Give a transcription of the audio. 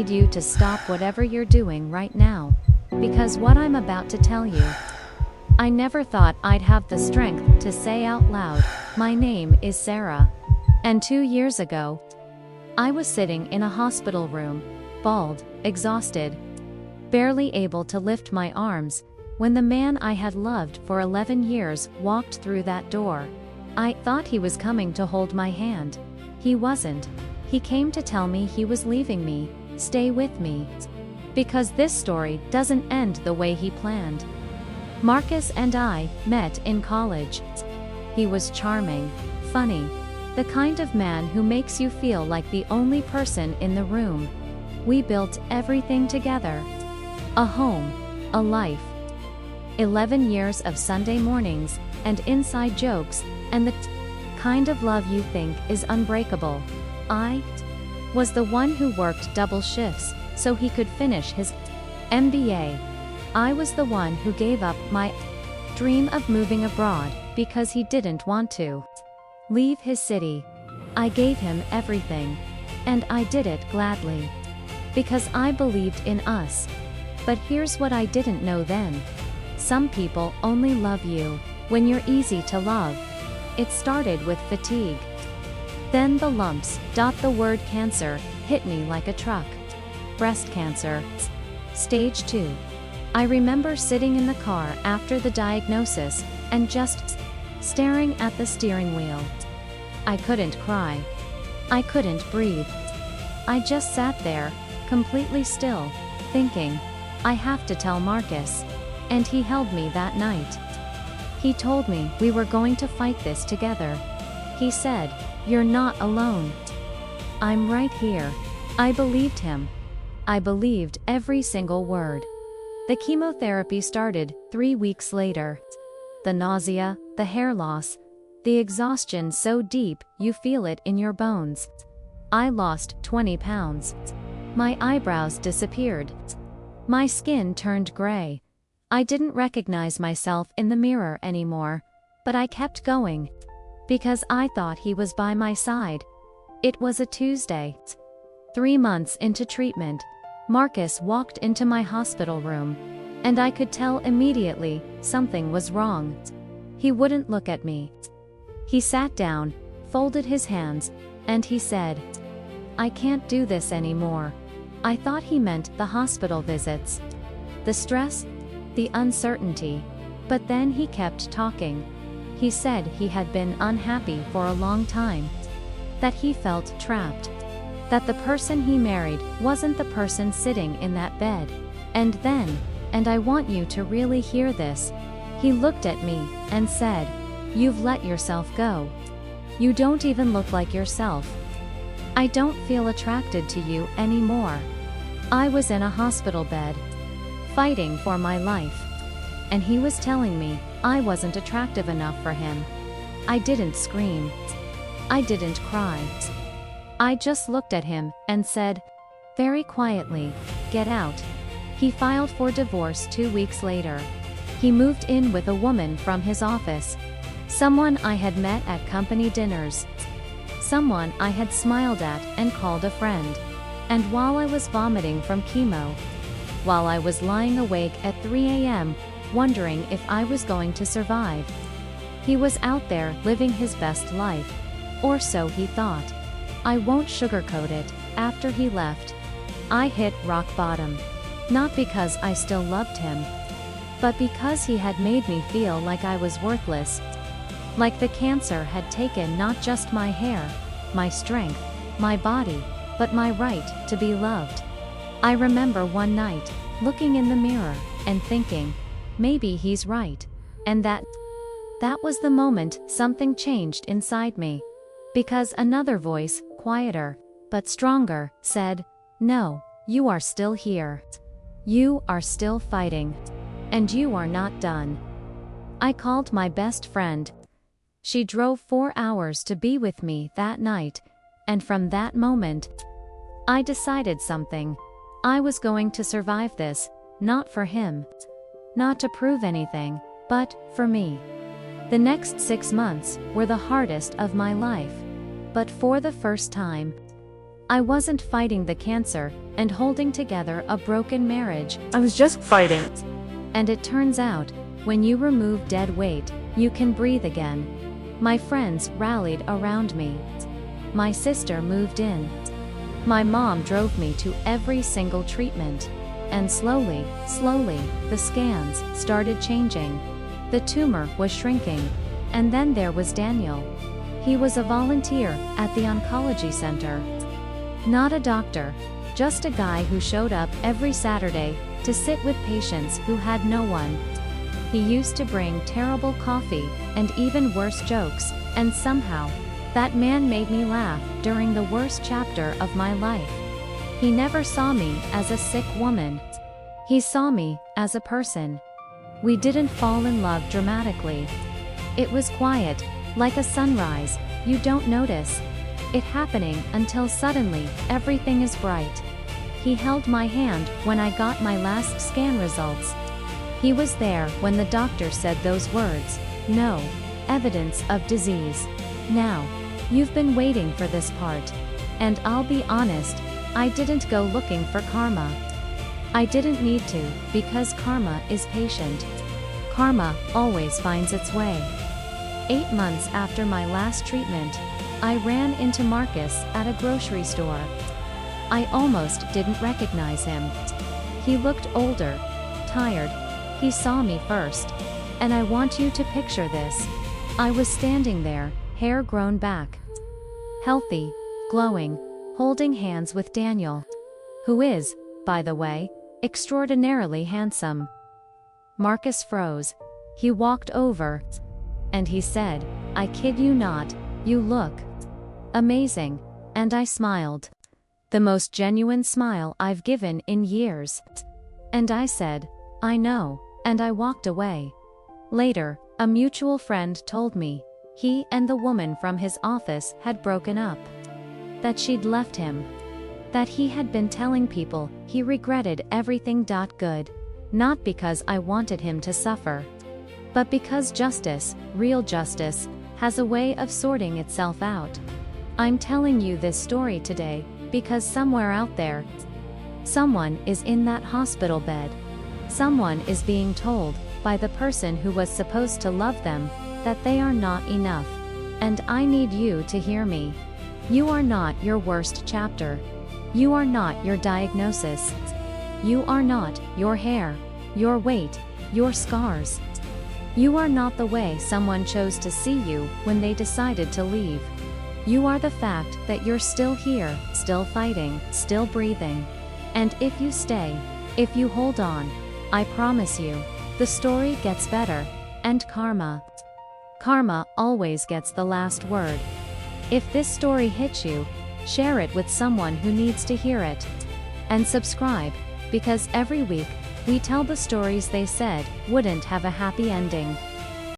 need you to stop whatever you're doing right now. Because what I'm about to tell you, I never thought I'd have the strength to say out loud, my name is Sarah. And 2 years ago, I was sitting in a hospital room, bald, exhausted, barely able to lift my arms, when the man I had loved for 11 years walked through that door. I thought he was coming to hold my hand. He wasn't. He came to tell me he was leaving me. Stay with me. Because this story doesn't end the way he planned. Marcus and I met in college. He was charming, funny, the kind of man who makes you feel like the only person in the room. We built everything together. A home, a life. 11 years of Sunday mornings, and inside jokes, and the kind of love you think is unbreakable. I was the one who worked double shifts so he could finish his MBA. I was the one who gave up my dream of moving abroad because he didn't want to leave his city. I gave him everything. And I did it gladly. Because I believed in us. But here's what I didn't know then. Some people only love you when you're easy to love. It started with fatigue. Then the lumps. The word cancer hit me like a truck. Breast cancer. Stage 2. I remember sitting in the car after the diagnosis and just staring at the steering wheel. I couldn't cry. I couldn't breathe. I just sat there, completely still, thinking, I have to tell Marcus. And he held me that night. He told me we were going to fight this together. He said, you're not alone. I'm right here. I believed him. I believed every single word. The chemotherapy started 3 weeks later. The nausea, the hair loss, the exhaustion so deep you feel it in your bones. I lost 20 pounds. My eyebrows disappeared. My skin turned gray. I didn't recognize myself in the mirror anymore, but I kept going. Because I thought he was by my side. It was a Tuesday. 3 months into treatment, Marcus walked into my hospital room, and I could tell immediately something was wrong. He wouldn't look at me. He sat down, folded his hands, and he said, I can't do this anymore. I thought he meant the hospital visits. The stress, the uncertainty. But then he kept talking. He said he had been unhappy for a long time. That he felt trapped. That the person he married wasn't the person sitting in that bed. And then, and I want you to really hear this, he looked at me and said, you've let yourself go. You don't even look like yourself. I don't feel attracted to you anymore. I was in a hospital bed, fighting for my life. And he was telling me I wasn't attractive enough for him. I didn't scream. I didn't cry. I just looked at him and said, very quietly, get out. He filed for divorce 2 weeks later. He moved in with a woman from his office. Someone I had met at company dinners. Someone I had smiled at and called a friend. And while I was vomiting from chemo, while I was lying awake at 3 a.m., wondering if I was going to survive, he was out there living his best life. Or so he thought. I won't sugarcoat it. After he left, I hit rock bottom. Not because I still loved him, but because he had made me feel like I was worthless. Like the cancer had taken not just my hair, my strength, my body, but my right to be loved. I remember one night, looking in the mirror, and thinking, maybe he's right. And that was the moment something changed inside me. Because another voice, quieter, but stronger, said, no, you are still here. You are still fighting. And you are not done. I called my best friend. She drove 4 hours to be with me that night. And from that moment, I decided something. I was going to survive this, not for him. Not to prove anything, but for me. The next 6 months were the hardest of my life. But for the first time, I wasn't fighting the cancer and holding together a broken marriage. I was just fighting. And it turns out, when you remove dead weight, you can breathe again. My friends rallied around me. My sister moved in. My mom drove me to every single treatment. And slowly, the scans started changing. The tumor was shrinking. And then there was Daniel. He was a volunteer at the oncology center. Not a doctor, just a guy who showed up every Saturday to sit with patients who had no one. He used to bring terrible coffee and even worse jokes, and somehow, that man made me laugh during the worst chapter of my life. He never saw me as a sick woman. He saw me as a person. We didn't fall in love dramatically. It was quiet, like a sunrise, you don't notice it happening until suddenly everything is bright. He held my hand when I got my last scan results. He was there when the doctor said those words, "No evidence of disease." Now, you've been waiting for this part. And I'll be honest, I didn't go looking for karma. I didn't need to, because karma is patient. Karma always finds its way. 8 months after my last treatment, I ran into Marcus at a grocery store. I almost didn't recognize him. He looked older, tired. He saw me first. And I want you to picture this. I was standing there, hair grown back. Healthy, glowing, holding hands with Daniel. Who is, by the way, extraordinarily handsome. Marcus froze. He walked over. And he said, "I kid you not, you look amazing." And I smiled. The most genuine smile I've given in years. And I said, "I know," and I walked away. Later, a mutual friend told me, he and the woman from his office had broken up. That she'd left him. That he had been telling people he regretted everything. Good. Not because I wanted him to suffer. But because justice, real justice, has a way of sorting itself out. I'm telling you this story today, because somewhere out there, someone is in that hospital bed. Someone is being told, by the person who was supposed to love them, that they are not enough. And I need you to hear me. You are not your worst chapter. You are not your diagnosis. You are not your hair, your weight, your scars. You are not the way someone chose to see you when they decided to leave. You are the fact that you're still here, still fighting, still breathing. And if you stay, if you hold on, I promise you, the story gets better. And karma always gets the last word. If this story hits you, share it with someone who needs to hear it. And subscribe, because every week, we tell the stories they said wouldn't have a happy ending.